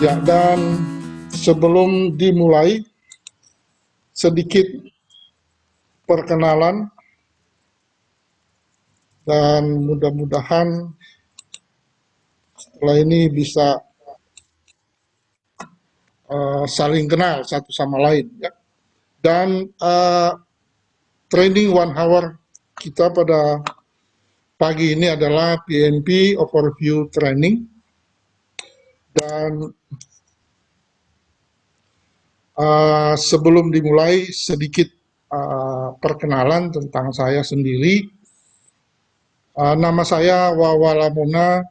Ya, dan sebelum dimulai, sedikit perkenalan, dan mudah-mudahan setelah ini bisa saling kenal satu sama lain. Ya. Dan training 1 hour kita pada pagi ini adalah PMP Overview Training. Dan sebelum dimulai, sedikit perkenalan tentang saya sendiri. Nama saya Wawa Lamona,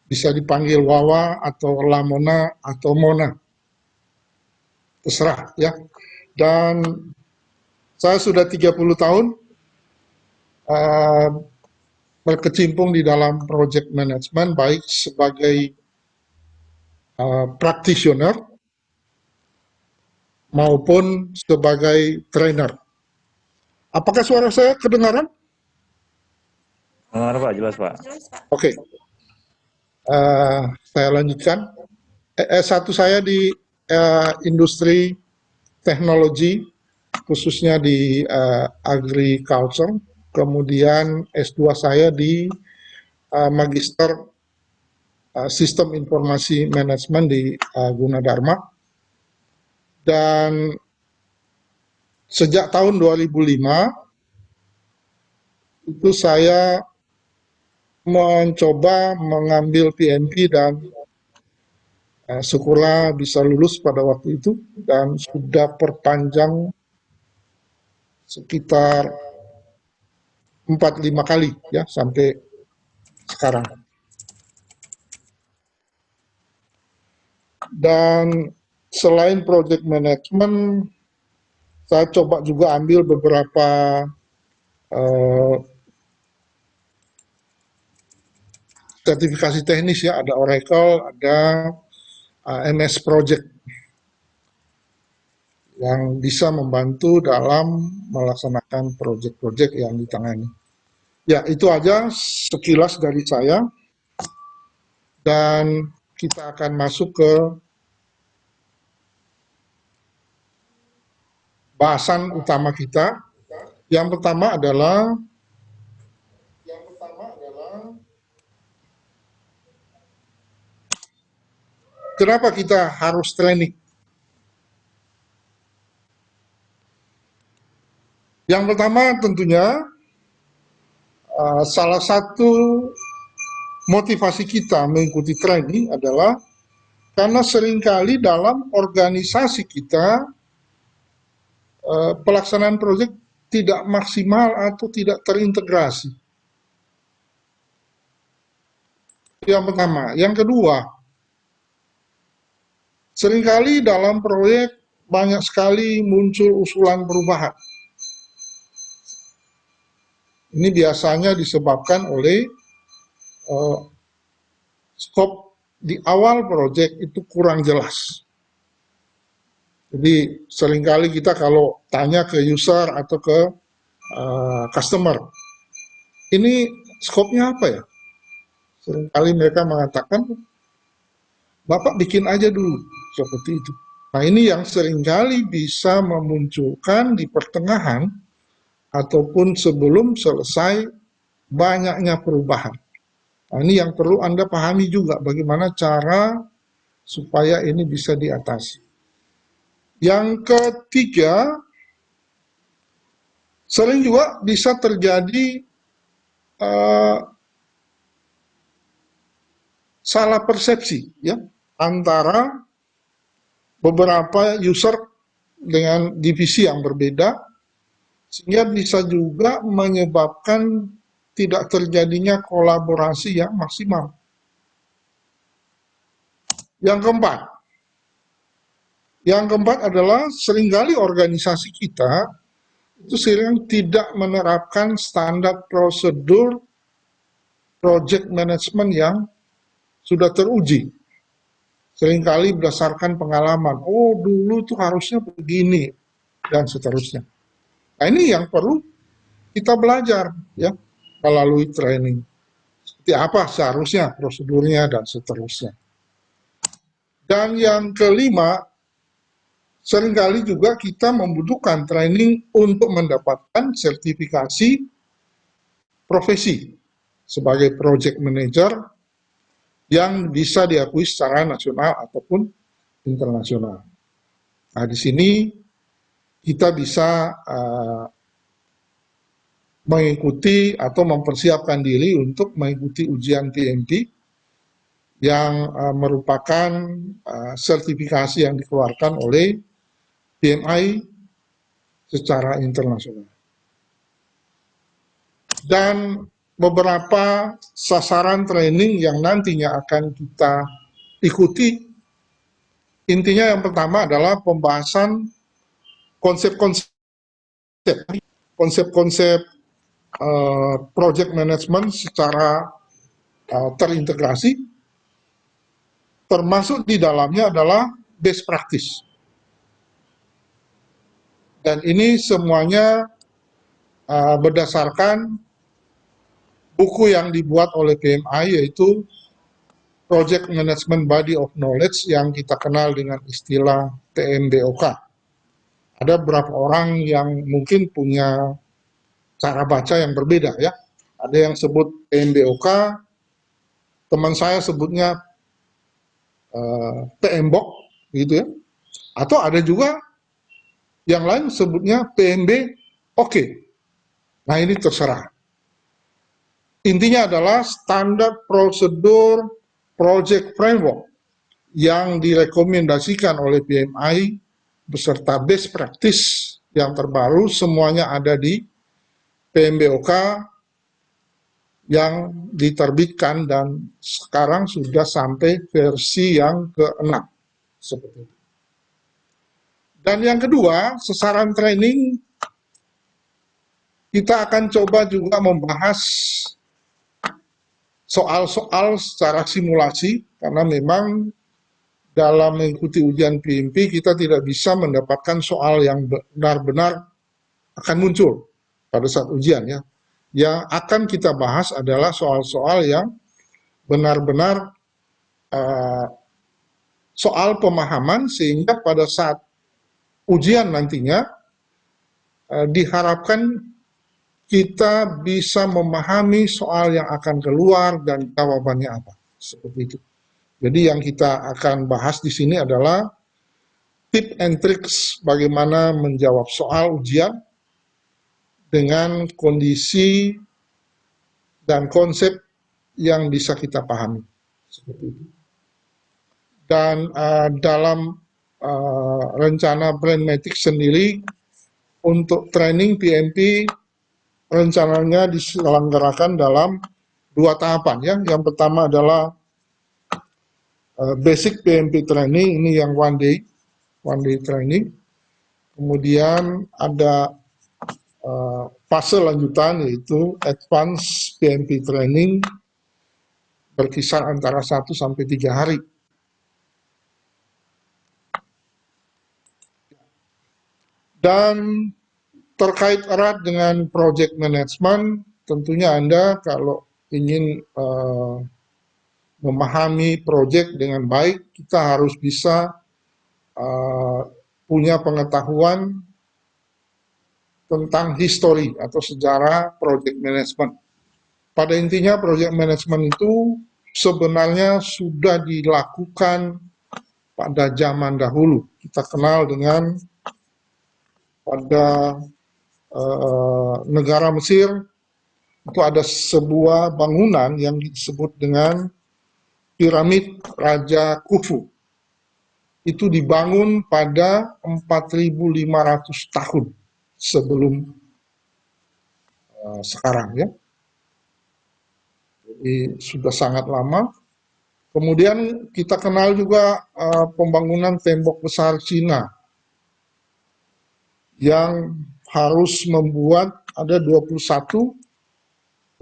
bisa dipanggil Wawa atau Lamona atau Mona, terserah ya. Dan saya sudah 30 tahun berkecimpung di dalam project management, baik sebagai practitioner maupun sebagai trainer. Apakah suara saya kedengaran? Pak, jelas Pak. Oke. Saya lanjutkan. S1 saya di industri teknologi, khususnya di agriculture. Kemudian S2 saya di Magister Sistem Informasi Manajemen di Gunadarma. Dan sejak tahun 2005 itu saya mencoba mengambil PMP dan syukurlah bisa lulus pada waktu itu, dan sudah perpanjang sekitar 4-5 kali ya sampai sekarang. Dan selain project management, saya coba juga ambil beberapa sertifikasi teknis ya, ada Oracle, ada MS Project yang bisa membantu dalam melaksanakan project-project yang ditangani. Ya, itu aja sekilas dari saya. Dan kita akan masuk ke bahasan utama kita. Yang pertama adalah kenapa kita harus training? Yang pertama tentunya salah satu motivasi kita mengikuti training adalah karena seringkali dalam organisasi kita pelaksanaan proyek tidak maksimal atau tidak terintegrasi. Yang pertama. Yang kedua, seringkali dalam proyek banyak sekali muncul usulan perubahan. Ini biasanya disebabkan oleh skop di awal proyek itu kurang jelas. Jadi seringkali kita kalau tanya ke user atau ke customer, ini skopnya apa ya? Seringkali mereka mengatakan, Bapak bikin aja dulu, seperti itu. Nah, ini yang seringkali bisa memunculkan di pertengahan ataupun sebelum selesai banyaknya perubahan. Nah, ini yang perlu Anda pahami juga, bagaimana cara supaya ini bisa diatasi. Yang ketiga, sering juga bisa terjadi salah persepsi ya antara beberapa user dengan divisi yang berbeda, sehingga bisa juga menyebabkan tidak terjadinya kolaborasi yang maksimal. Yang keempat adalah seringkali organisasi kita itu sering tidak menerapkan standar prosedur project management yang sudah teruji. Seringkali berdasarkan pengalaman, oh dulu tuh harusnya begini, dan seterusnya. Nah, ini yang perlu kita belajar ya melalui training. Seperti apa seharusnya prosedurnya dan seterusnya. Dan yang kelima, seringkali juga kita membutuhkan training untuk mendapatkan sertifikasi profesi sebagai project manager yang bisa diakui secara nasional ataupun internasional. Nah, di sini kita bisa mengikuti atau mempersiapkan diri untuk mengikuti ujian PMP yang merupakan sertifikasi yang dikeluarkan oleh PMI secara internasional. Dan beberapa sasaran training yang nantinya akan kita ikuti, intinya yang pertama adalah pembahasan konsep-konsep project management secara terintegrasi, termasuk di dalamnya adalah best practice. Dan ini semuanya berdasarkan buku yang dibuat oleh PMI, yaitu Project Management Body of Knowledge yang kita kenal dengan istilah TMBOK. Ada beberapa orang yang mungkin punya cara baca yang berbeda ya. Ada yang sebut TMBOK, teman saya sebutnya PMBOK gitu ya. Atau ada juga yang lain sebutnya PMB oke. Nah, ini terserah. Intinya adalah standar prosedur project framework yang direkomendasikan oleh PMI beserta best practice yang terbaru, semuanya ada di PMBOK yang diterbitkan dan sekarang sudah sampai versi yang ke-6 seperti itu. Dan yang kedua, sasaran training kita akan coba juga membahas soal-soal secara simulasi, karena memang dalam mengikuti ujian PMP kita tidak bisa mendapatkan soal yang benar-benar akan muncul pada saat ujian ya. Yang akan kita bahas adalah soal-soal yang benar-benar soal pemahaman, sehingga pada saat ujian nantinya diharapkan kita bisa memahami soal yang akan keluar dan jawabannya apa. Seperti itu. Jadi yang kita akan bahas di sini adalah tip and tricks bagaimana menjawab soal ujian dengan kondisi dan konsep yang bisa kita pahami. Seperti itu. Dan dalam rencana Brainmatic sendiri untuk training PMP rencananya diselenggarakan dalam 2 tahapan ya. Yang pertama adalah basic PMP training, ini yang one day training. Kemudian ada fase lanjutan yaitu advance PMP training berkisar antara 1 sampai 3 hari. Dan terkait erat dengan project management, tentunya Anda kalau ingin memahami project dengan baik, kita harus bisa punya pengetahuan tentang history atau sejarah project management. Pada intinya project management itu sebenarnya sudah dilakukan pada zaman dahulu. Kita kenal dengan pada negara Mesir itu ada sebuah bangunan yang disebut dengan piramid Raja Khufu. Itu dibangun pada 4.500 tahun sebelum sekarang ya. Jadi sudah sangat lama. Kemudian kita kenal juga pembangunan tembok besar Cina yang harus membuat ada 21.196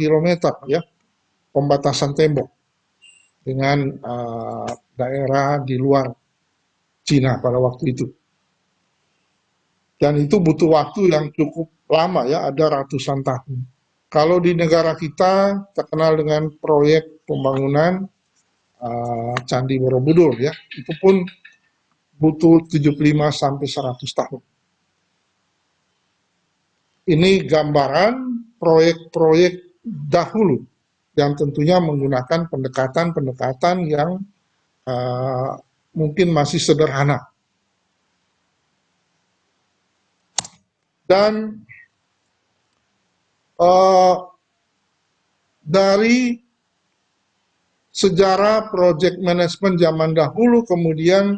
km ya pembatasan tembok dengan daerah di luar Cina pada waktu itu. Dan itu butuh waktu yang cukup lama ya, ada ratusan tahun. Kalau di negara kita terkenal dengan proyek pembangunan Candi Borobudur ya. Itu pun butuh 75 sampai 100 tahun. Ini gambaran proyek-proyek dahulu yang tentunya menggunakan pendekatan-pendekatan yang mungkin masih sederhana. Dan dari sejarah project management zaman dahulu, kemudian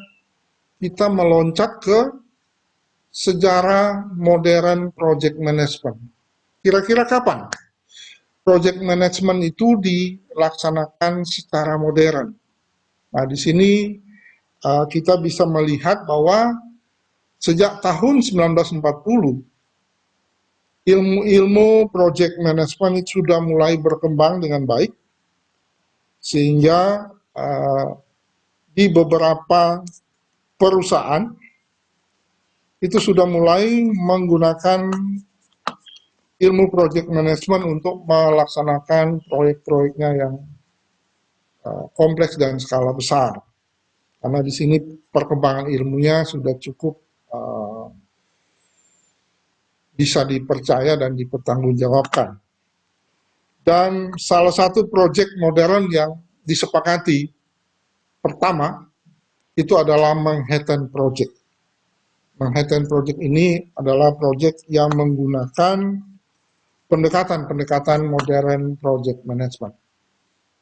kita meloncat ke sejarah modern project management. Kira-kira kapan project management itu dilaksanakan secara modern? Nah, di sini kita bisa melihat bahwa sejak tahun 1940, ilmu-ilmu project management itu sudah mulai berkembang dengan baik, sehingga di beberapa perusahaan itu sudah mulai menggunakan ilmu project management untuk melaksanakan proyek-proyeknya yang kompleks dan skala besar. Karena di sini perkembangan ilmunya sudah cukup bisa dipercaya dan dipertanggungjawabkan. Dan salah satu proyek modern yang disepakati pertama itu adalah Manhattan Project. Manhattan Project ini adalah proyek yang menggunakan pendekatan-pendekatan modern project management.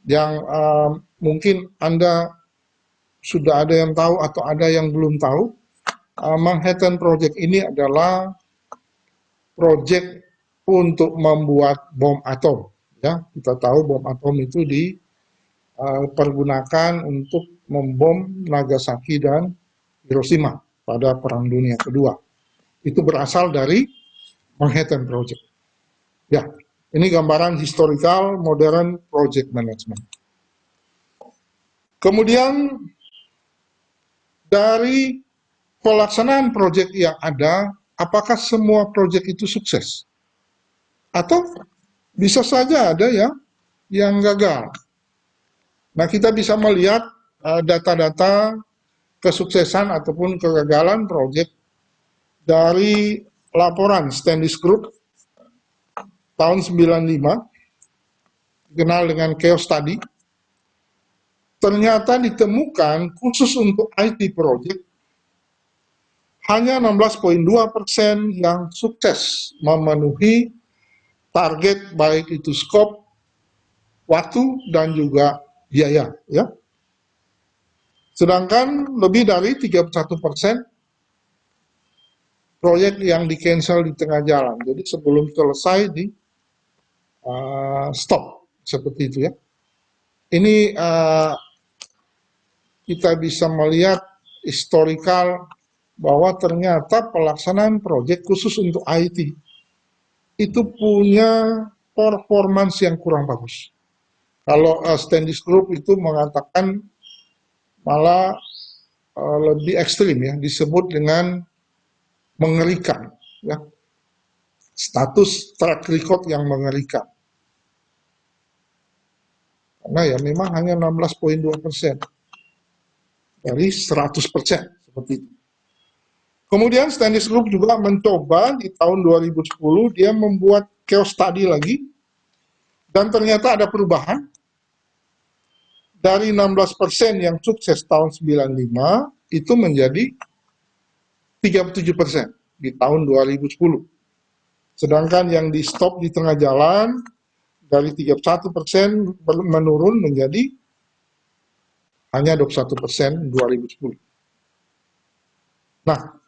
Yang mungkin Anda sudah ada yang tahu atau ada yang belum tahu, Manhattan Project ini adalah proyek untuk membuat bom atom. Ya, kita tahu bom atom itu dipergunakan untuk membom Nagasaki dan Hiroshima pada Perang Dunia Kedua. Itu berasal dari Manhattan Project. Ya, ini gambaran historical modern project management. Kemudian dari pelaksanaan proyek yang ada, apakah semua proyek itu sukses? Atau bisa saja ada yang gagal. Nah, kita bisa melihat data-data kesuksesan ataupun kegagalan proyek dari laporan Standish Group tahun 95, dikenal dengan Chaos Study. Ternyata ditemukan khusus untuk IT project hanya 16,2% yang sukses memenuhi target, baik itu skop, waktu, dan juga biaya. Ya. Sedangkan lebih dari 31% proyek yang di-cancel di tengah jalan. Jadi sebelum selesai di stop, seperti itu ya. Ini kita bisa melihat historical bahwa ternyata pelaksanaan proyek khusus untuk IT itu punya performance yang kurang bagus. Kalau Standish Group itu mengatakan malah lebih ekstrim ya, disebut dengan mengerikan ya. Status track record yang mengerikan. Karena ya memang hanya 16,2% dari 100% seperti itu. Kemudian Standish Group juga mencoba di tahun 2010 dia membuat Chaos Study lagi, dan ternyata ada perubahan. Dari 16% yang sukses tahun 95 itu menjadi 37% di tahun 2010. Sedangkan yang di stop di tengah jalan dari 31% menurun menjadi hanya 21% 2010. Nah,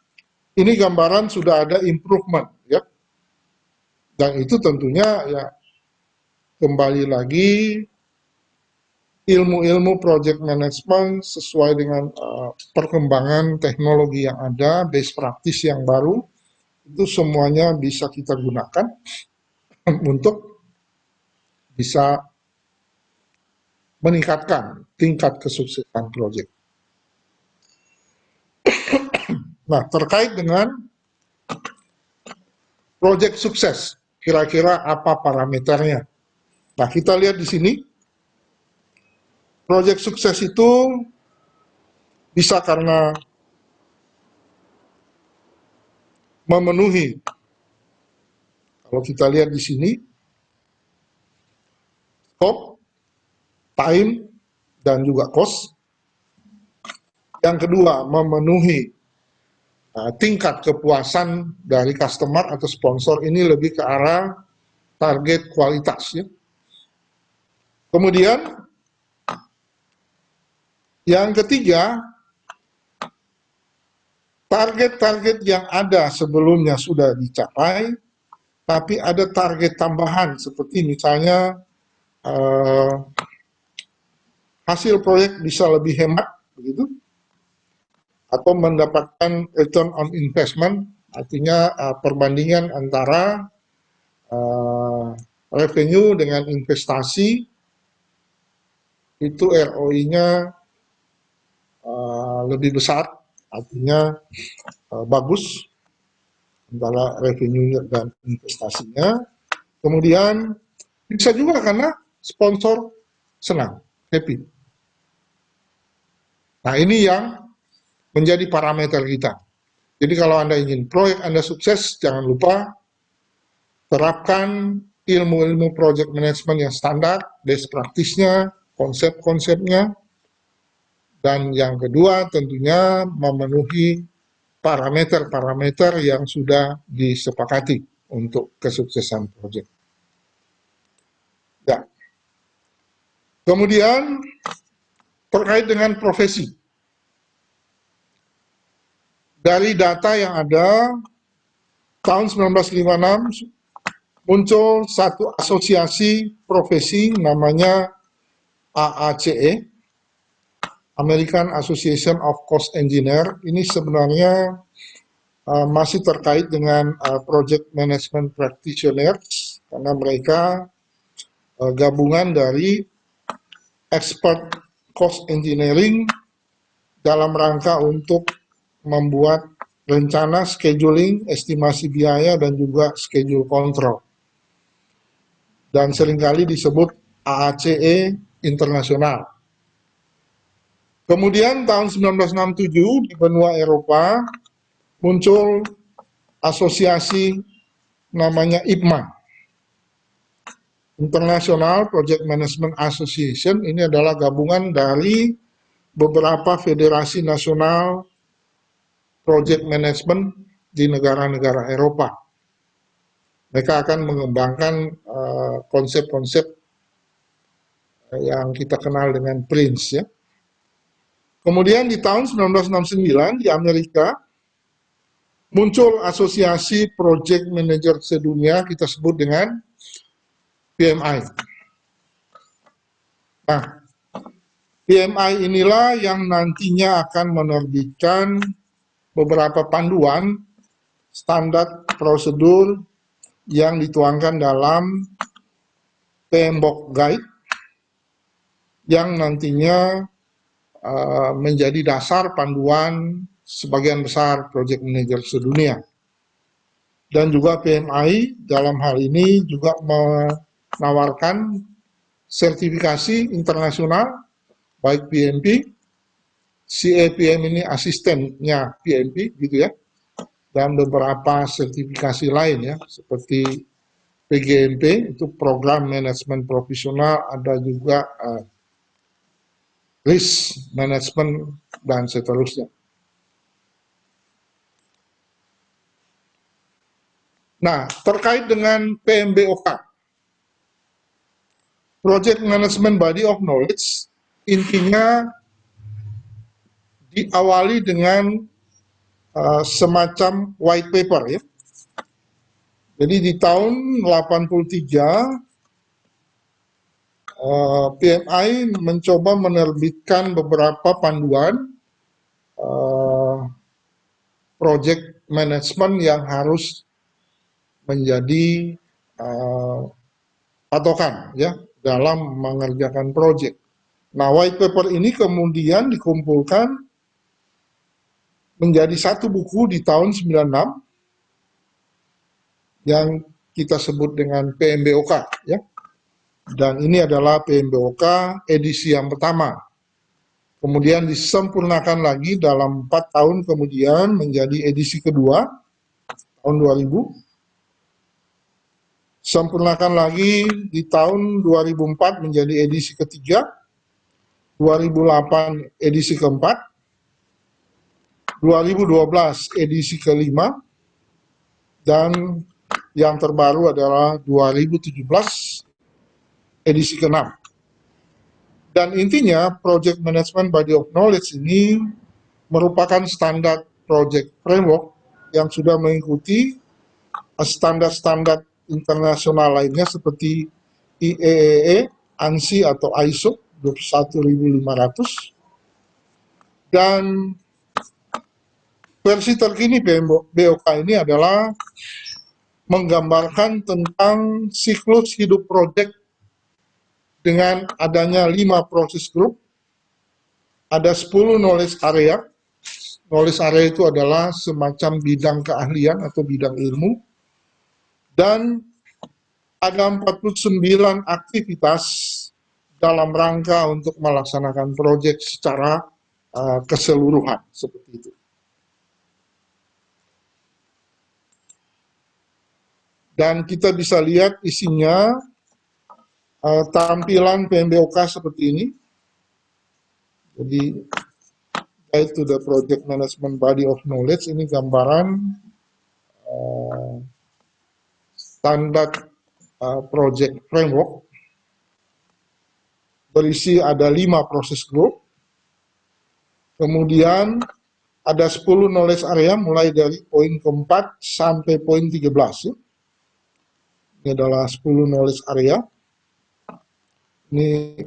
ini gambaran sudah ada improvement ya. Dan itu tentunya ya kembali lagi ilmu-ilmu project management sesuai dengan perkembangan teknologi yang ada, best practice yang baru, itu semuanya bisa kita gunakan untuk bisa meningkatkan tingkat kesuksesan proyek. Nah, terkait dengan proyek sukses, kira-kira apa parameternya? Nah, kita lihat di sini, Proyek sukses itu bisa karena memenuhi, kalau kita lihat di sini, scope, time, dan juga cost. Yang kedua, memenuhi tingkat kepuasan dari customer atau sponsor, ini lebih ke arah target kualitas. Ya. Kemudian, yang ketiga, target-target yang ada sebelumnya sudah dicapai, tapi ada target tambahan seperti misalnya hasil proyek bisa lebih hemat, begitu, atau mendapatkan return on investment, artinya perbandingan antara revenue dengan investasi, itu ROI-nya lebih besar, artinya bagus antara revenue dan investasinya. Kemudian bisa juga karena sponsor senang, happy. Nah, ini yang menjadi parameter kita. Jadi kalau Anda ingin proyek Anda sukses, jangan lupa terapkan ilmu-ilmu project management yang standar, best practice-nya, konsep-konsepnya, dan yang kedua tentunya memenuhi parameter-parameter yang sudah disepakati untuk kesuksesan proyek. Ya. Kemudian terkait dengan profesi. Dari data yang ada, tahun 1956 muncul satu asosiasi profesi namanya AACE, American Association of Cost Engineer. Ini sebenarnya masih terkait dengan Project Management Practitioners, karena mereka gabungan dari expert cost engineering dalam rangka untuk membuat rencana, scheduling, estimasi biaya, dan juga schedule control. Dan seringkali disebut AACE internasional. Kemudian tahun 1967 di benua Eropa muncul asosiasi namanya IPMA, International Project Management Association. Ini adalah gabungan dari beberapa federasi nasional project management di negara-negara Eropa. Mereka akan mengembangkan konsep-konsep yang kita kenal dengan PRINCE. Ya. Kemudian di tahun 1969 di Amerika muncul asosiasi project manager sedunia, kita sebut dengan PMI. Nah, PMI inilah yang nantinya akan menerbitkan beberapa panduan standar prosedur yang dituangkan dalam PMBOK Guide yang nantinya menjadi dasar panduan sebagian besar project manager sedunia. Dan juga PMI dalam hal ini juga menawarkan sertifikasi internasional, baik PMP, CAPM ini asistennya PMP gitu ya, dan beberapa sertifikasi lain ya, seperti PGMP, itu program manajemen profesional, ada juga risk management, dan seterusnya. Nah, terkait dengan PMBOK, Project Management Body of Knowledge, intinya diawali dengan semacam white paper ya. Jadi di tahun 83 PMI mencoba menerbitkan beberapa panduan project management yang harus menjadi patokan ya dalam mengerjakan project. Nah, white paper ini kemudian dikumpulkan menjadi satu buku di tahun 96 yang kita sebut dengan PMBOK ya. Dan ini adalah PMBOK edisi yang pertama. Kemudian disempurnakan lagi dalam 4 tahun kemudian menjadi edisi kedua, tahun 2000. Sempurnakan lagi di tahun 2004 menjadi edisi ketiga, 2008 edisi keempat, 2012 edisi kelima, dan yang terbaru adalah 2017 edisi ke-6. Dan intinya Project Management Body of Knowledge ini merupakan standar project framework yang sudah mengikuti standar-standar internasional lainnya seperti IEEE, ANSI atau ISO 21500. Dan versi terkini PMBOK ini adalah menggambarkan tentang siklus hidup proyek dengan adanya 5 proses grup, ada 10 knowledge area. Knowledge area itu adalah semacam bidang keahlian atau bidang ilmu, dan ada 49 aktivitas dalam rangka untuk melaksanakan proyek secara keseluruhan, seperti itu. Dan kita bisa lihat isinya, tampilan PMBOK seperti ini. Jadi, Guide to the Project Management Body of Knowledge, ini gambaran standar project framework. Berisi ada 5 proses group. Kemudian ada 10 knowledge area mulai dari poin keempat sampai poin 13. Ini adalah 10 knowledge area. Ini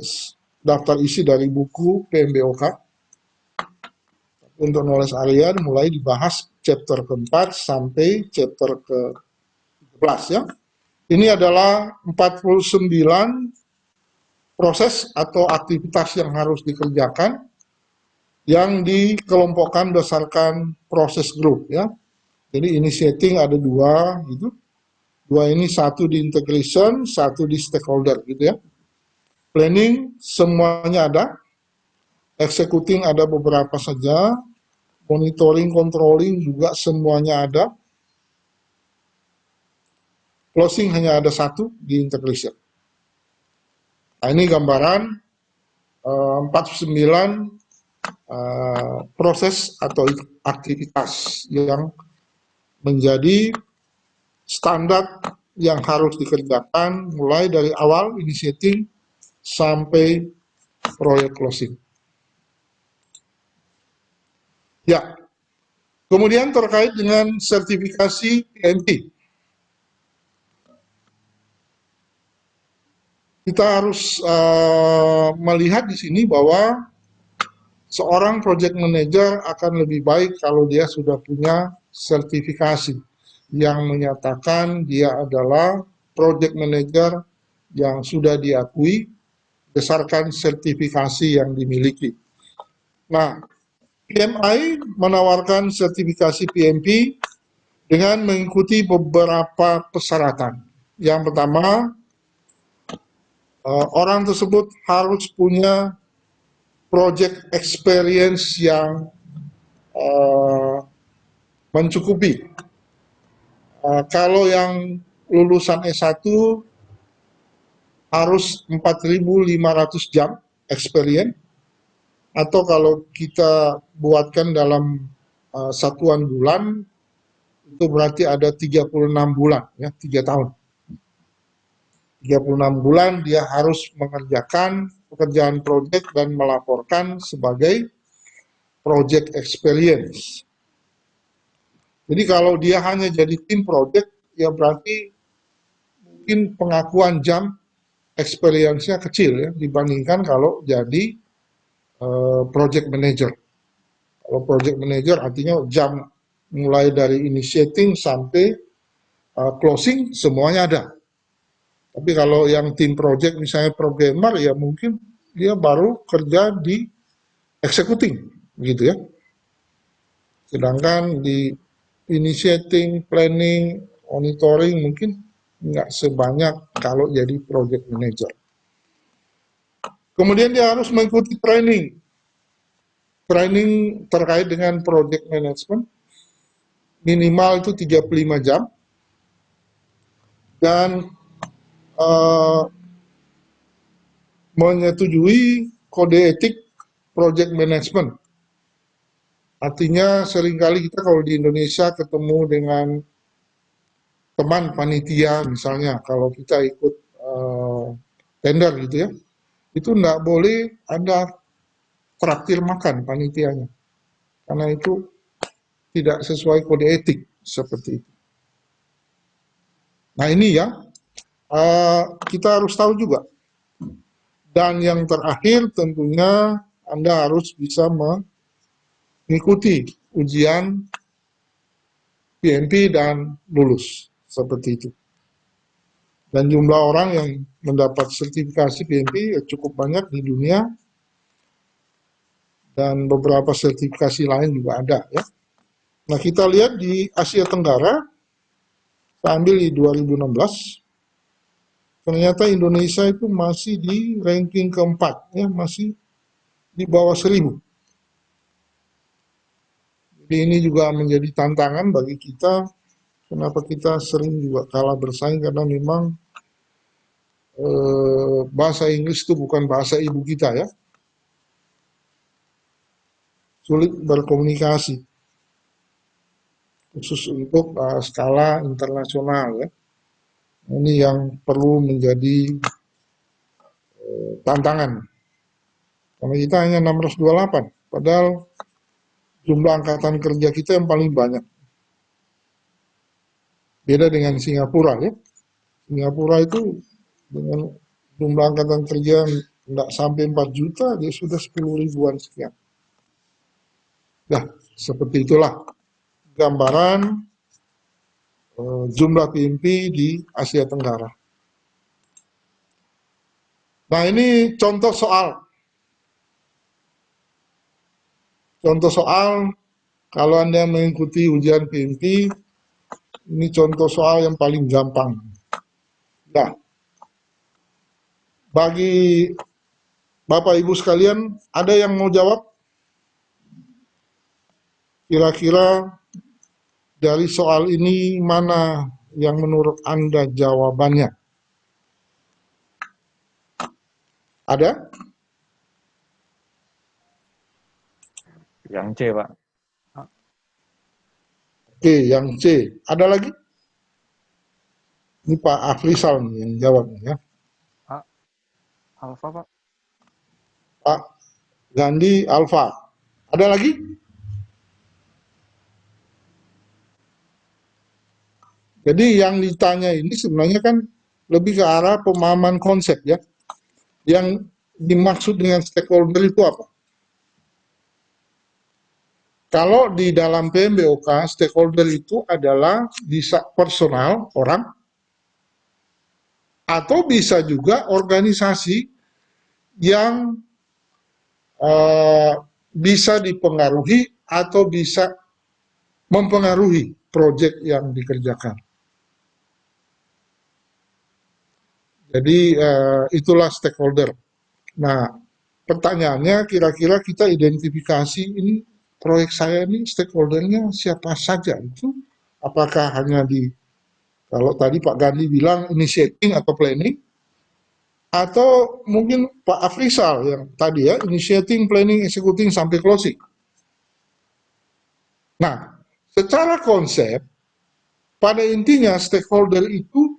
daftar isi dari buku PMBOK. Untuk knowledge area mulai dibahas chapter keempat sampai chapter ke-13 ya. Ini adalah 49 proses atau aktivitas yang harus dikerjakan yang dikelompokkan berdasarkan proses grup ya. Jadi initiating ada 2 gitu. 2 ini, 1 di integration, 1 di stakeholder gitu ya. Planning semuanya ada. Executing ada beberapa saja. Monitoring, controlling juga semuanya ada. Closing hanya ada 1 di integration. Nah, ini gambaran 49 proses atau aktivitas yang menjadi standar yang harus dikerjakan mulai dari awal initiating sampai proyek closing. Ya, kemudian terkait dengan sertifikasi PMP. Kita harus melihat di sini bahwa seorang project manager akan lebih baik kalau dia sudah punya sertifikasi yang menyatakan dia adalah project manager yang sudah diakui berdasarkan sertifikasi yang dimiliki. Nah, PMI menawarkan sertifikasi PMP dengan mengikuti beberapa persyaratan. Yang pertama, orang tersebut harus punya project experience yang mencukupi. Kalau yang lulusan S1 harus 4.500 jam experience, atau kalau kita buatkan dalam satuan bulan, itu berarti ada 36 bulan, ya, 3 tahun. 36 bulan dia harus mengerjakan pekerjaan proyek dan melaporkan sebagai project experience. Jadi kalau dia hanya jadi tim project, ya berarti mungkin pengakuan jam experience-nya kecil ya dibandingkan kalau jadi project manager. Kalau project manager artinya jam mulai dari initiating sampai closing semuanya ada. Tapi kalau yang tim project misalnya programmer ya mungkin dia baru kerja di executing gitu ya. Sedangkan di initiating, planning, monitoring mungkin nggak sebanyak kalau jadi project manager. Kemudian dia harus mengikuti training terkait dengan project management, minimal itu 35 jam, dan uh, menyetujui kode etik project management. Artinya seringkali kita kalau di Indonesia ketemu dengan teman panitia misalnya, kalau kita ikut tender gitu ya, itu enggak boleh ada traktir makan panitianya, karena itu tidak sesuai kode etik seperti itu. Nah ini ya, kita harus tahu juga. Dan yang terakhir tentunya Anda harus bisa mengikuti ujian PMP dan lulus, seperti itu. Dan jumlah orang yang mendapat sertifikasi PMP cukup banyak di dunia, dan beberapa sertifikasi lain juga ada ya. Nah kita lihat di Asia Tenggara, saya ambil di 2016, ternyata Indonesia itu masih di ranking keempat, ya, masih di bawah 1000. Jadi ini juga menjadi tantangan bagi kita, kenapa kita sering juga kalah bersaing, karena memang bahasa Inggris itu bukan bahasa ibu kita ya, sulit berkomunikasi, khusus untuk skala internasional ya. Ini yang perlu menjadi tantangan. Karena kita hanya 628, padahal jumlah angkatan kerja kita yang paling banyak. Beda dengan Singapura ya. Singapura itu dengan jumlah angkatan kerja tidak sampai 4 juta, dia sudah 10 ribuan sekian. Nah, seperti itulah gambaran jumlah PMP di Asia Tenggara. Nah, ini contoh soal. Contoh soal, kalau Anda mengikuti ujian PMP, ini contoh soal yang paling gampang. Nah, bagi Bapak Ibu sekalian, ada yang mau jawab? Kira-kira dari soal ini mana yang menurut Anda jawabannya? Ada? Yang C, Pak. Oke, yang C. Ada lagi? Ini Pak Afrizal nih yang jawabnya ya. Alfa, Pak. Pak Gandhi Alfa. Ada lagi? Jadi yang ditanya ini sebenarnya kan lebih ke arah pemahaman konsep ya. Yang dimaksud dengan stakeholder itu apa? Kalau di dalam PMBOK, stakeholder itu adalah bisa personal, orang, atau bisa juga organisasi yang bisa dipengaruhi atau bisa mempengaruhi proyek yang dikerjakan. Jadi itulah stakeholder. Nah, pertanyaannya kira-kira kita identifikasi ini proyek saya ini stakeholdernya siapa saja itu? Apakah hanya di, kalau tadi Pak Gandhi bilang initiating atau planning, atau mungkin Pak Afrizal yang tadi ya initiating, planning, executing sampai closing. Nah, secara konsep pada intinya stakeholder itu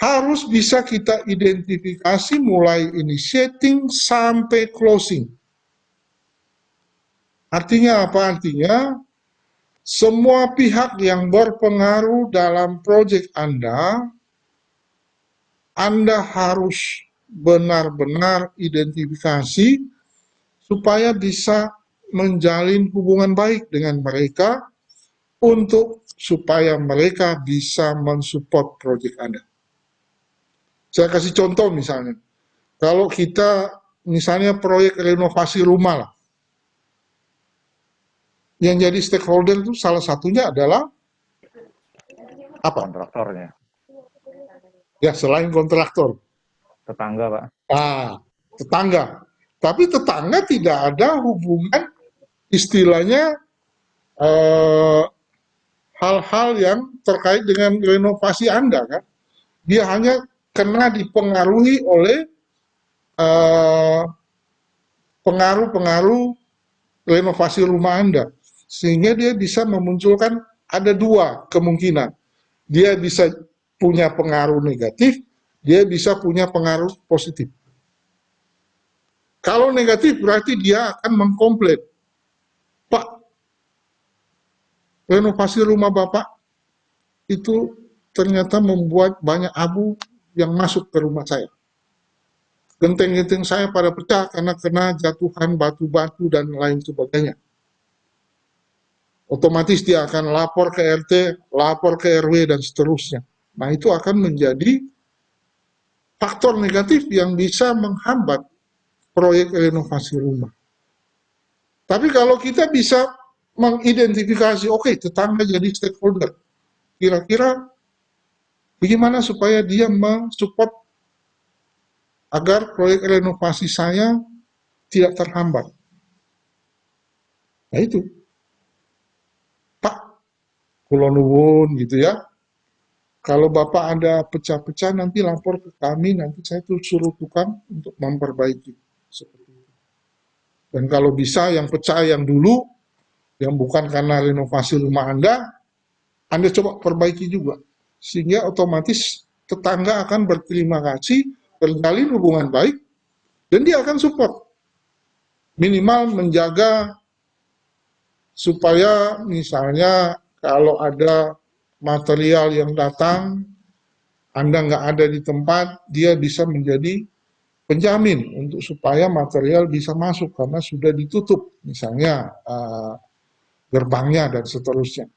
harus bisa kita identifikasi mulai initiating sampai closing. Artinya apa? Artinya semua pihak yang berpengaruh dalam proyek Anda harus benar-benar identifikasi supaya bisa menjalin hubungan baik dengan mereka untuk supaya mereka bisa mensupport proyek Anda. Saya kasih contoh misalnya, kalau kita misalnya proyek renovasi rumah lah, yang jadi stakeholder itu salah satunya adalah apa? Kontraktornya. Ya selain kontraktor. Tetangga, Pak. Ah, tetangga. Tapi tetangga tidak ada hubungan istilahnya hal-hal yang terkait dengan renovasi Anda kan. Dia hanya kena dipengaruhi oleh pengaruh-pengaruh renovasi rumah Anda. Sehingga dia bisa memunculkan ada dua kemungkinan. Dia bisa punya pengaruh negatif, dia bisa punya pengaruh positif. Kalau negatif berarti dia akan mengkomplain. Pak, renovasi rumah Bapak itu ternyata membuat banyak abu yang masuk ke rumah saya. Genteng-genteng saya pada pecah karena kena jatuhan batu-batu dan lain sebagainya. Otomatis dia akan lapor ke RT, lapor ke RW, dan seterusnya. Nah, itu akan menjadi faktor negatif yang bisa menghambat proyek renovasi rumah. Tapi kalau kita bisa mengidentifikasi, oke, tetangga jadi stakeholder, kira-kira bagaimana supaya dia mensupport agar proyek renovasi saya tidak terhambat. Nah itu, Pak, kula nuwun gitu ya. Kalau Bapak ada pecah-pecah nanti lapor ke kami, nanti saya tuh suruh tukang untuk memperbaiki. Seperti itu. Dan kalau bisa yang pecah yang dulu, yang bukan karena renovasi rumah Anda coba perbaiki juga. Sehingga otomatis tetangga akan berterima kasih, terjalin hubungan baik, dan dia akan support. Minimal menjaga supaya misalnya kalau ada material yang datang, Anda nggak ada di tempat, dia bisa menjadi penjamin untuk supaya material bisa masuk karena sudah ditutup, misalnya gerbangnya dan seterusnya.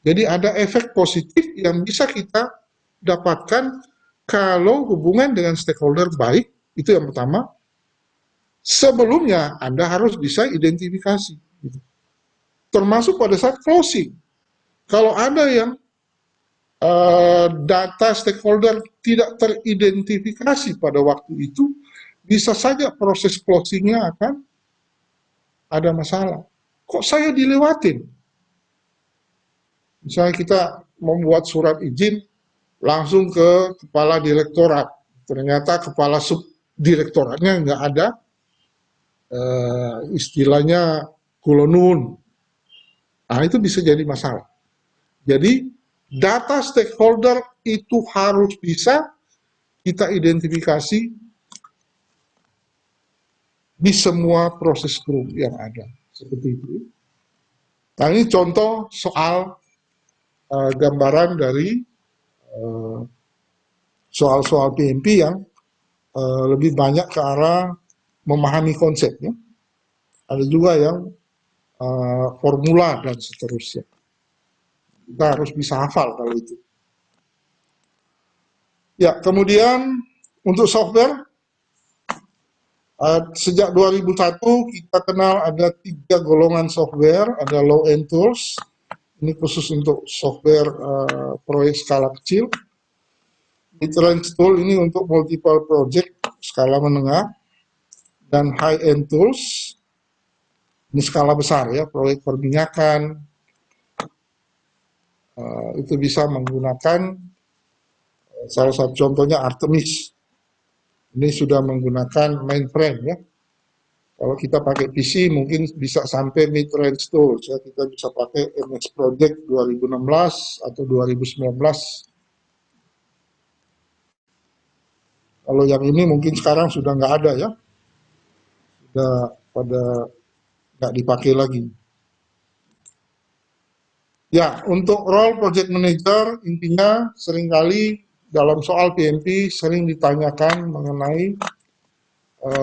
Jadi ada efek positif yang bisa kita dapatkan kalau hubungan dengan stakeholder baik, itu yang pertama. Sebelumnya Anda harus bisa identifikasi. Termasuk pada saat closing. Kalau ada yang data stakeholder tidak teridentifikasi pada waktu itu, bisa saja proses closingnya akan ada masalah. Kok saya dilewatin? Misalnya kita membuat surat izin langsung ke kepala direktorat, ternyata kepala subdirektoratnya nggak ada, istilahnya kulonun. Nah itu bisa jadi masalah. Jadi data stakeholder itu harus bisa kita identifikasi di semua proses group yang ada. Seperti itu. Nah ini contoh soal gambaran dari soal-soal PMP yang lebih banyak ke arah memahami konsepnya. Ada juga yang formula dan seterusnya. Kita harus bisa hafal kalau itu. Ya, kemudian untuk software, sejak 2001 kita kenal ada 3 golongan software, ada low-end tools, ini khusus untuk software proyek skala kecil. Mid-range tool ini untuk multiple project skala menengah, dan high-end tools ini skala besar ya, proyek perminyakan, itu bisa menggunakan salah satu contohnya Artemis. Ini sudah menggunakan mainframe ya. Kalau kita pakai PC mungkin bisa sampai mid-range tools ya, kita bisa pakai MS Project 2016 atau 2019. Kalau yang ini mungkin sekarang sudah nggak ada ya, sudah pada nggak dipakai lagi. Ya, untuk role project manager intinya seringkali dalam soal PMP sering ditanyakan mengenai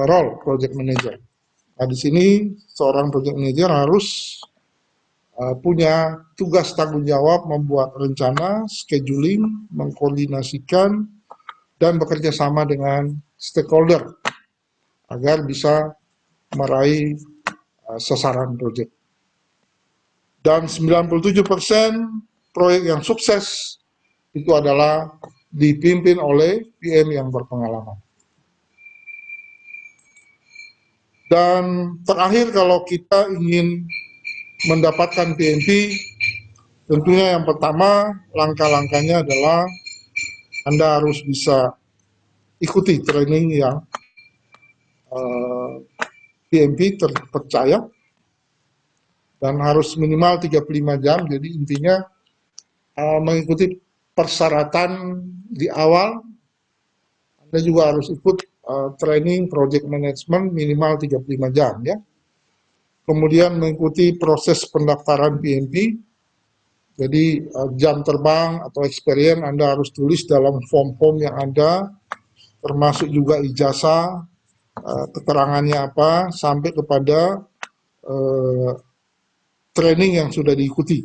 role project manager. Nah, di sini seorang project manager harus punya tugas tanggung jawab membuat rencana, scheduling, mengkoordinasikan, dan bekerja sama dengan stakeholder agar bisa meraih sasaran proyek. Dan 97% proyek yang sukses itu adalah dipimpin oleh PM yang berpengalaman. Dan terakhir, kalau kita ingin mendapatkan PMP, tentunya yang pertama langkah-langkahnya adalah Anda harus bisa ikuti training yang PMP terpercaya dan harus minimal 35 jam. Jadi intinya mengikuti persyaratan di awal. Anda juga harus ikut training project management minimal 35 jam ya. Kemudian mengikuti proses pendaftaran PMP. Jadi jam terbang atau experience Anda harus tulis dalam form-form yang ada, termasuk juga ijazah, keterangannya apa, sampai kepada training yang sudah diikuti.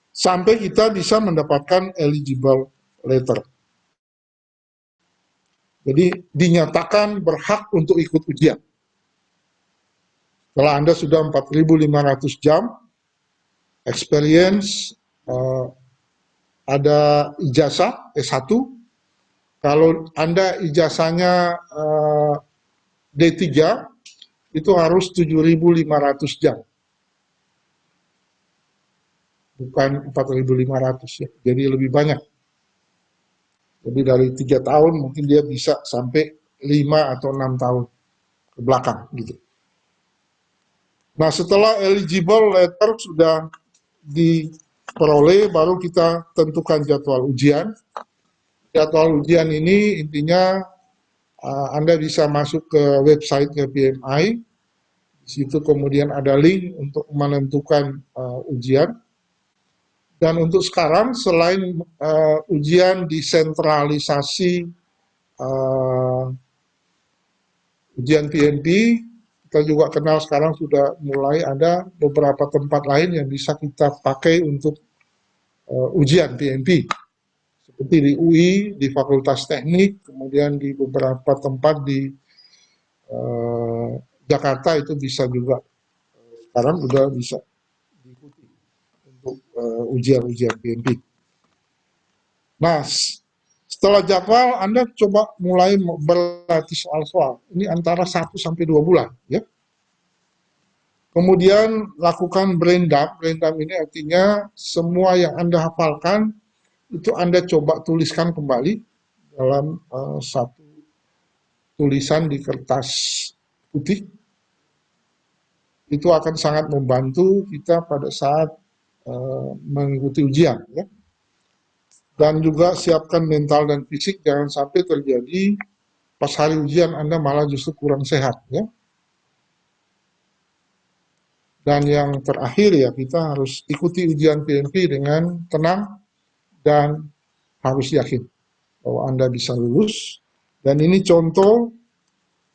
Sampai kita bisa mendapatkan eligible letter. Jadi dinyatakan berhak untuk ikut ujian. Kalau Anda sudah 4.500 jam experience, ada ijazah S1. Kalau Anda ijazahnya D3, itu harus 7.500 jam. Bukan 4.500 ya, jadi lebih banyak. Jadi dari 3 tahun mungkin dia bisa sampai 5 atau 6 tahun ke belakang gitu. Nah, setelah eligible letter sudah diperoleh, baru kita tentukan jadwal ujian. Jadwal ujian ini intinya Anda bisa masuk ke website-nya PMI. Di situ kemudian ada link untuk menentukan ujian. Dan untuk sekarang, selain ujian desentralisasi ujian PMP, kita juga kenal sekarang sudah mulai ada beberapa tempat lain yang bisa kita pakai untuk ujian PMP. Seperti di UI, di Fakultas Teknik, kemudian di beberapa tempat di Jakarta itu bisa juga. Sekarang sudah bisa diikuti untuk ujian-ujian PMP. Nah, setelah jadwal, Anda coba mulai berlatih soal-soal. Ini antara 1 sampai 2 bulan. Ya. Kemudian lakukan brain dump. Brain dump ini artinya semua yang Anda hafalkan, itu Anda coba tuliskan kembali dalam satu tulisan di kertas putih. Itu akan sangat membantu kita pada saat mengikuti ujian. Ya. Dan juga siapkan mental dan fisik, jangan sampai terjadi pas hari ujian Anda malah justru kurang sehat. Ya. Dan yang terakhir ya, kita harus ikuti ujian PMP dengan tenang dan harus yakin bahwa Anda bisa lulus. Dan ini contoh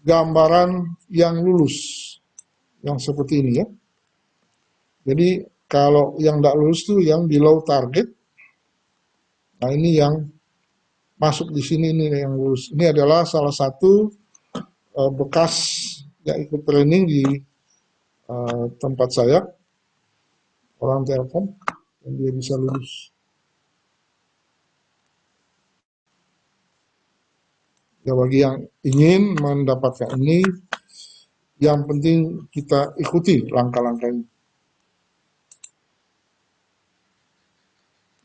gambaran yang lulus, yang seperti ini ya. Jadi kalau yang tidak lulus itu yang below target. Nah, ini yang masuk di sini, ini yang lulus. Ini adalah salah satu bekas yang ikut training di tempat saya, orang Telkom, dan dia bisa lulus. Ya, bagi yang ingin mendapatkan ini, yang penting kita ikuti langkah-langkah ini.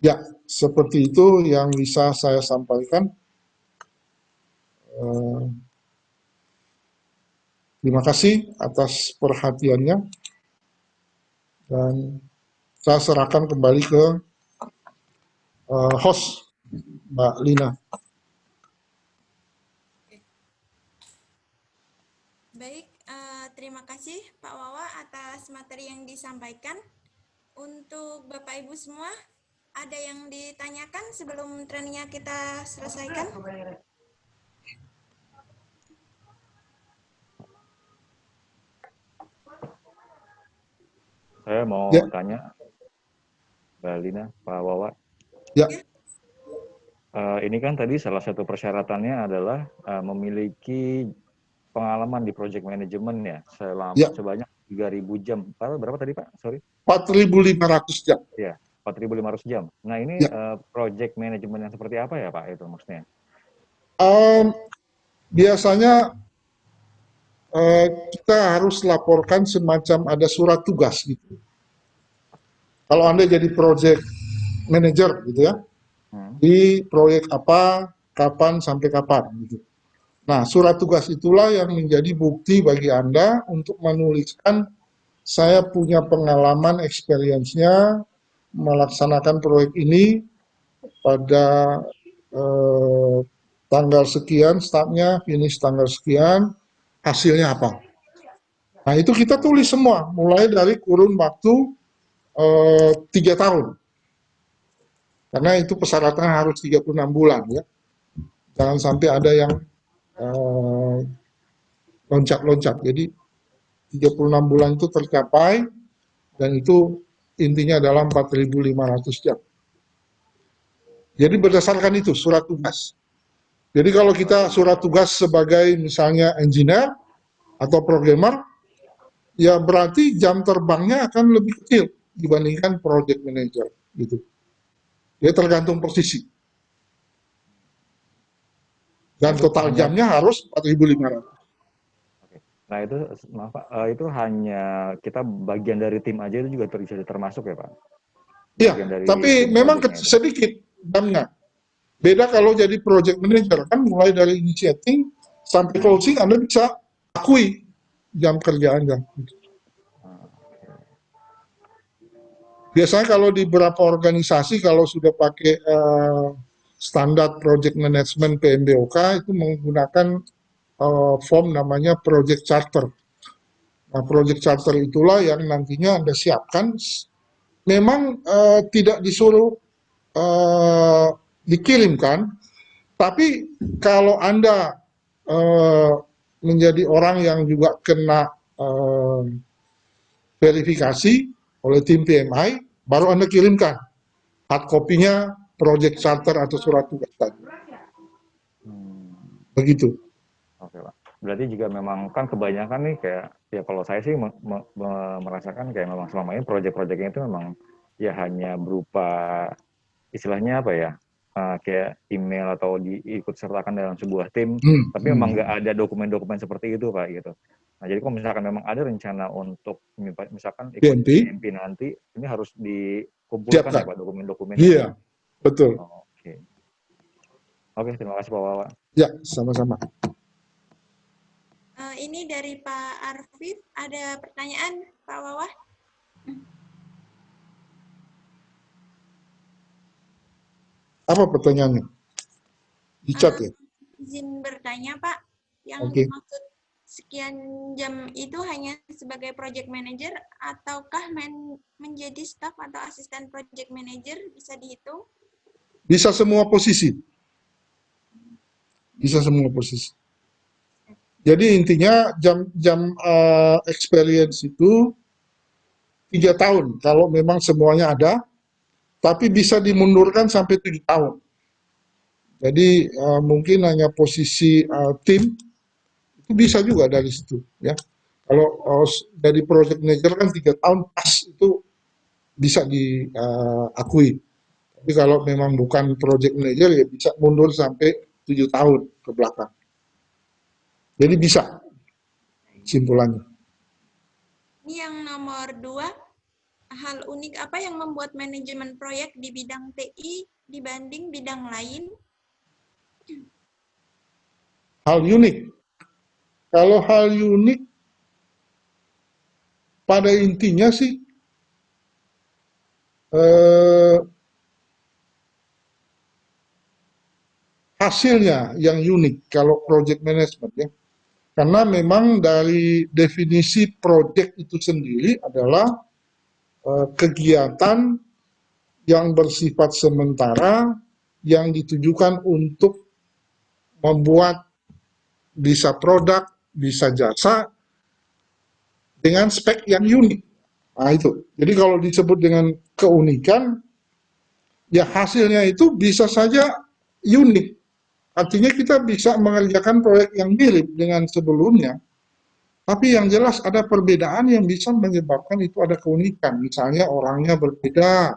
Ya, seperti itu yang bisa saya sampaikan. Terima kasih atas perhatiannya, dan saya serahkan kembali ke host, Mbak Lina. Baik, terima kasih Pak Wawa atas materi yang disampaikan. Untuk Bapak Ibu semua, ada yang ditanyakan sebelum trainingnya kita selesaikan? Saya mau Ya. tanya, Mbak Lina, Pak Wawa. Ya. Ini kan tadi salah satu persyaratannya adalah memiliki pengalaman di project management ya, sebanyak 3.000 jam. Berapa tadi Pak? Sorry. 4.500 jam. Ya, 4.500 jam. Nah ini Ya. project management yang seperti apa ya Pak itu maksudnya? Biasanya kita harus laporkan semacam ada surat tugas gitu. Kalau Anda jadi project manager gitu ya, di proyek apa, kapan sampai kapan gitu. Nah, surat tugas itulah yang menjadi bukti bagi Anda untuk menuliskan saya punya pengalaman, experience-nya melaksanakan proyek ini pada tanggal sekian startnya, finish tanggal sekian, hasilnya apa. Nah, itu kita tulis semua, mulai dari kurun waktu 3 tahun. Karena itu persyaratan harus 36 bulan ya. Jangan sampai ada yang loncat-loncat. Jadi 36 bulan itu tercapai dan itu intinya adalah 4.500 jam. Jadi berdasarkan itu surat tugas. Jadi kalau kita surat tugas sebagai misalnya engineer atau programmer, ya berarti jam terbangnya akan lebih kecil dibandingkan project manager gitu. Dia tergantung posisi. Dan total jamnya harus 4.500. Nah itu maaf Pak, itu hanya kita bagian dari tim aja itu juga bisa termasuk ya Pak? Iya, tapi memang sedikit jamnya. Beda kalau jadi project manager, kan mulai dari initiating sampai closing Anda bisa akui jam kerja Anda. Biasanya kalau di beberapa organisasi kalau sudah pakai standar project management PMBOK itu menggunakan form namanya project charter. Nah, project charter itulah yang nantinya Anda siapkan. Memang tidak disuruh dikirimkan, tapi kalau Anda menjadi orang yang juga kena verifikasi oleh tim PMI, baru Anda kirimkan hard copy-nya project charter atau surat tugas tadi. Begitu. Oke Pak. Berarti juga memang kan kebanyakan nih kayak ya kalau saya sih merasakan kayak memang selama ini proyek-proyeknya itu memang ya hanya berupa istilahnya apa ya kayak email atau diikut sertakan dalam sebuah tim, tapi memang nggak ada dokumen-dokumen seperti itu Pak gitu. Nah jadi kalau misalkan memang ada rencana untuk misalkan ikut PMP nanti, ini harus dikumpulkan ya Pak dokumen-dokumennya. Iya, betul. Oke, terima kasih Pak Wawa. Ya, sama-sama. Ini dari Pak Arfif, ada pertanyaan Pak Wawa? Apa pertanyaannya? Di chat ya? Izin bertanya Pak, yang dimaksud sekian jam itu hanya sebagai project manager ataukah menjadi staff atau asisten project manager bisa dihitung? Bisa semua posisi. Bisa semua posisi. Jadi intinya jam experience itu 3 tahun kalau memang semuanya ada, tapi bisa dimundurkan sampai 7 tahun. Jadi mungkin hanya posisi tim itu bisa juga dari situ ya. Kalau dari project manager kan 3 tahun pas itu bisa diakui. Tapi kalau memang bukan project manager ya bisa mundur sampai 7 tahun ke belakang. Jadi bisa simpulannya. Ini yang nomor 2, hal unik apa yang membuat manajemen proyek di bidang TI dibanding bidang lain? Hal unik. Kalau hal unik pada intinya sih hasilnya yang unik kalau project management ya. Karena memang dari definisi project itu sendiri adalah kegiatan yang bersifat sementara yang ditujukan untuk membuat bisa produk, bisa jasa dengan spek yang unik. Nah itu. Jadi kalau disebut dengan keunikan, ya hasilnya itu bisa saja unik. Artinya kita bisa mengerjakan proyek yang mirip dengan sebelumnya, tapi yang jelas ada perbedaan yang bisa menyebabkan itu ada keunikan. Misalnya orangnya berbeda,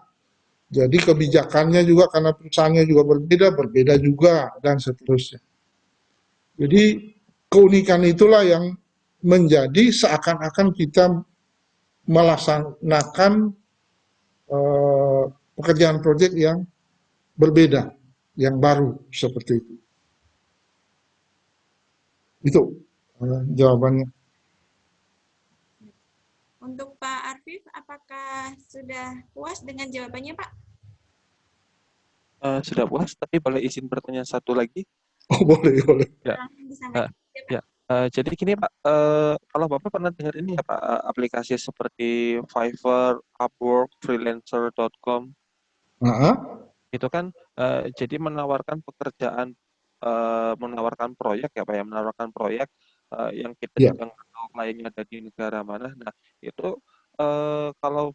jadi kebijakannya juga karena perusahaannya juga berbeda juga, dan seterusnya. Jadi keunikan itulah yang menjadi seakan-akan kita melaksanakan pekerjaan proyek yang berbeda, yang baru seperti itu. Itu jawabannya. Untuk Pak Arfif, apakah sudah puas dengan jawabannya, Pak? Sudah puas, tapi boleh izin bertanya satu lagi? Oh, boleh, boleh. Ya. Langsung disampaikan. Ya, jadi gini Pak, kalau Bapak pernah dengar ini ya Pak, aplikasi seperti Fiverr, Upwork, Freelancer.com, Nah, itu kan jadi menawarkan pekerjaan, menawarkan proyek ya Pak ya, menawarkan proyek yang kita ya. juga nggak tahu kliennya ada di negara mana. Nah, itu kalau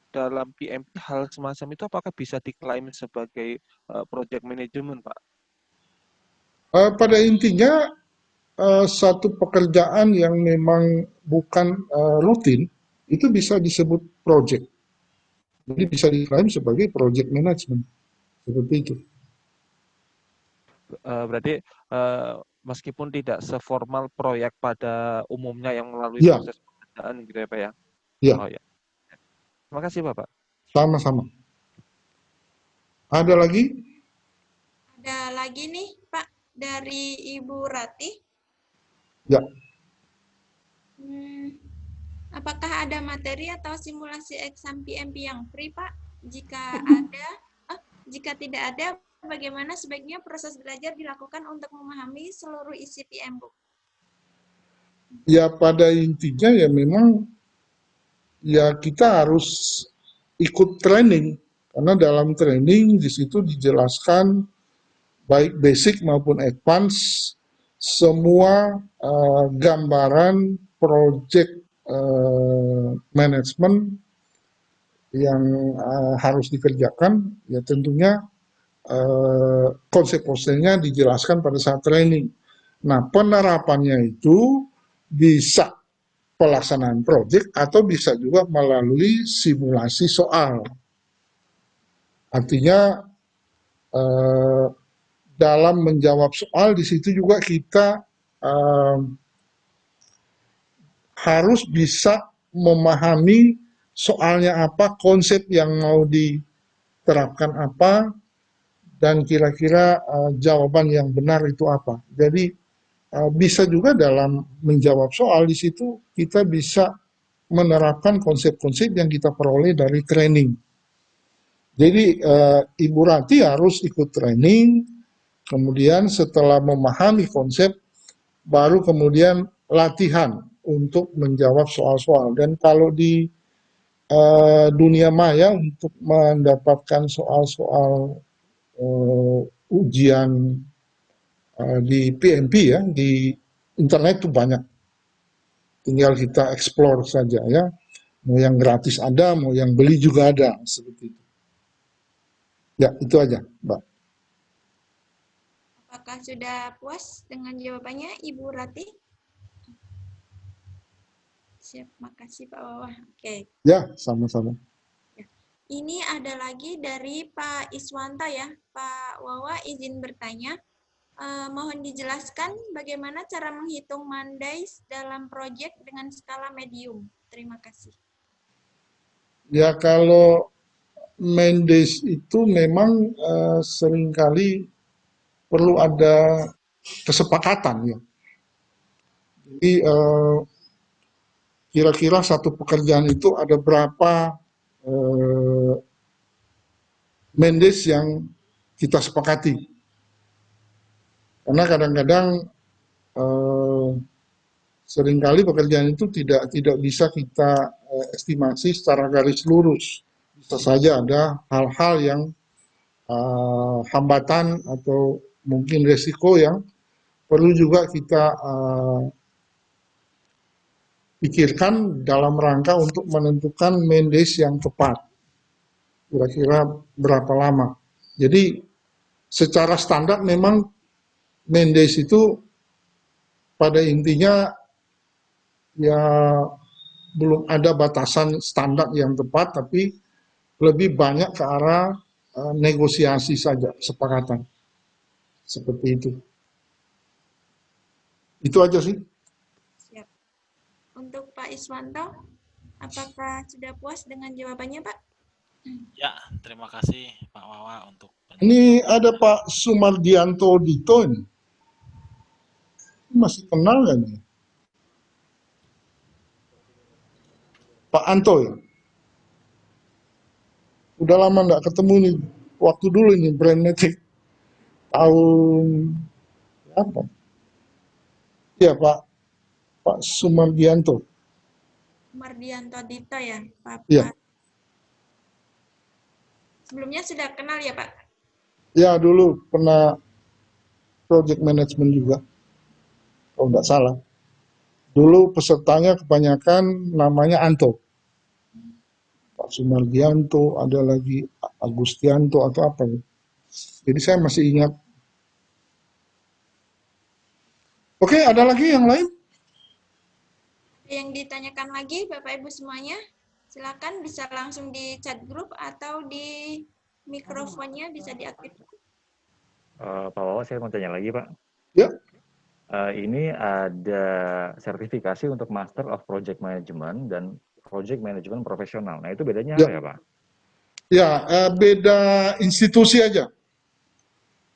dalam PMP hal semacam itu apakah bisa diklaim sebagai project management Pak? Pada intinya satu pekerjaan yang memang bukan rutin itu bisa disebut project. Jadi bisa diklaim sebagai project management seperti itu. Berarti meskipun tidak seformal proyek pada umumnya yang melalui Ya, proses pengerjaan gitu ya Pak ya? ya, Oh ya. Terima kasih Bapak. sama-sama. Ada lagi? Ada lagi nih, Pak, dari Ibu Rati. Ya. Apakah ada materi atau simulasi exam PMP yang free, Pak? Jika ada, jika tidak ada, bagaimana sebaiknya proses belajar dilakukan untuk memahami seluruh isi PMBOK? Ya, pada intinya ya memang ya kita harus ikut training karena dalam training di situ dijelaskan baik basic maupun advance semua gambaran project management yang harus dikerjakan ya tentunya konsep-konsepnya dijelaskan pada saat training. Nah, penerapannya itu bisa pelaksanaan proyek atau bisa juga melalui simulasi soal. Artinya dalam menjawab soal di situ juga kita harus bisa memahami soalnya apa, konsep yang mau diterapkan apa, dan kira-kira jawaban yang benar itu apa. Jadi bisa juga dalam menjawab soal di situ kita bisa menerapkan konsep-konsep yang kita peroleh dari training. Jadi Ibu Rati harus ikut training, kemudian setelah memahami konsep, baru kemudian latihan untuk menjawab soal-soal. Dan kalau di dunia maya untuk mendapatkan soal-soal ujian di PMP ya, di internet itu banyak. Tinggal kita explore saja ya. Mau yang gratis ada, mau yang beli juga ada, seperti itu. Ya, itu aja, Mbak. Apakah sudah puas dengan jawabannya, Ibu Rati? Siap, makasih Pak Wawa. Oke. Ya, sama-sama. Ini ada lagi dari Pak Iswanta ya. Pak Wawa izin bertanya. Mohon dijelaskan bagaimana cara menghitung mandays dalam proyek dengan skala medium. Terima kasih. Ya, kalau Mendes itu memang seringkali perlu ada kesepakatan ya. Jadi kira-kira satu pekerjaan itu ada berapa Mendes yang kita sepakati. Karena kadang-kadang seringkali pekerjaan itu tidak bisa kita estimasi secara garis lurus. Bisa saja ada hal-hal yang hambatan atau mungkin resiko yang perlu juga kita pikirkan dalam rangka untuk menentukan Mendes yang tepat. Kira-kira berapa lama. Jadi secara standar memang Mendes itu pada intinya ya belum ada batasan standar yang tepat, tapi lebih banyak ke arah negosiasi saja, kesepakatan. Seperti itu. Itu aja sih. Siap. Untuk Pak Iswanto, apakah sudah puas dengan jawabannya, Pak? Ya, terima kasih Pak Wawa untuk Ini penjawab. ada Pak Sumardianto Dito ini. Masih kenal nggak nih? Pak Anto ya? Udah lama nggak ketemu nih. Waktu dulu ini Brandmatic tahun apa? Ya Pak Sumardianto. Mardianto Dito ya, Pak. Iya. Sebelumnya sudah kenal ya, Pak? Ya dulu pernah project management juga, kalau nggak salah. Dulu pesertanya kebanyakan namanya Anto. Pak Sumardianto, ada lagi Agustianto atau apa ya. Jadi saya masih ingat. Oke, ada lagi yang lain? Yang ditanyakan lagi Bapak Ibu semuanya, silakan bisa langsung di chat grup atau di mikrofonnya bisa diaktifkan. Pak Wawa, saya mau tanya lagi, Pak. Ya. Ini ada sertifikasi untuk Master of Project Management dan Project Management Profesional. Nah, itu bedanya apa ya, Pak? Ya, beda institusi aja.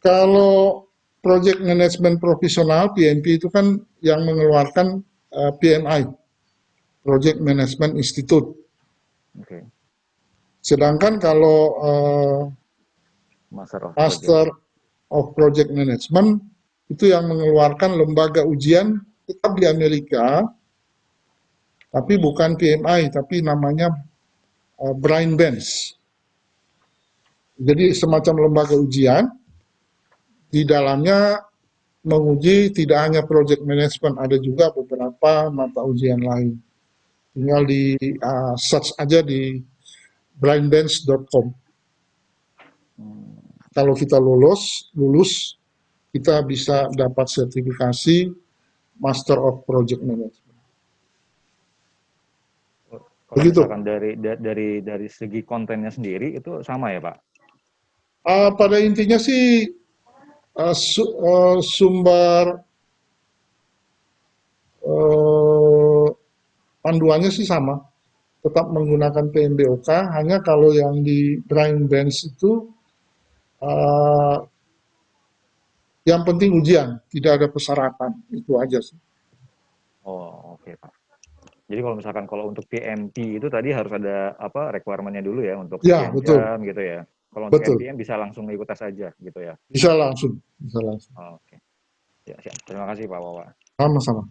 Kalau Project Management Profesional, PMP itu kan yang mengeluarkan PMI, Project Management Institute. Oke. Sedangkan kalau Master of Project Management itu yang mengeluarkan lembaga ujian tetap di Amerika, tapi bukan PMI, tapi namanya Brian Benz. Jadi semacam lembaga ujian, di dalamnya menguji tidak hanya project management, ada juga beberapa mata ujian lain. Tinggal di search aja di blindbench.com. Kalau kita lulus, kita bisa dapat sertifikasi Master of Project Management. Kalau Begitu. misalkan dari segi kontennya sendiri itu sama ya, Pak? Pada intinya sih sumber panduannya sih sama, tetap menggunakan PMBOK, hanya kalau yang di Brian Benz itu yang penting ujian, tidak ada persyaratan, itu aja sih. Oh, oke, Pak. Jadi kalau misalkan kalau untuk PMP itu tadi harus ada apa requirement-nya dulu ya untuk Ya, sekian betul. jam gitu ya. Kalau untuk Betul. MPM bisa langsung ikut tes aja gitu ya. Bisa langsung. Oh, oke. Ya, siap. Terima kasih Pak Wawa. Sama-sama.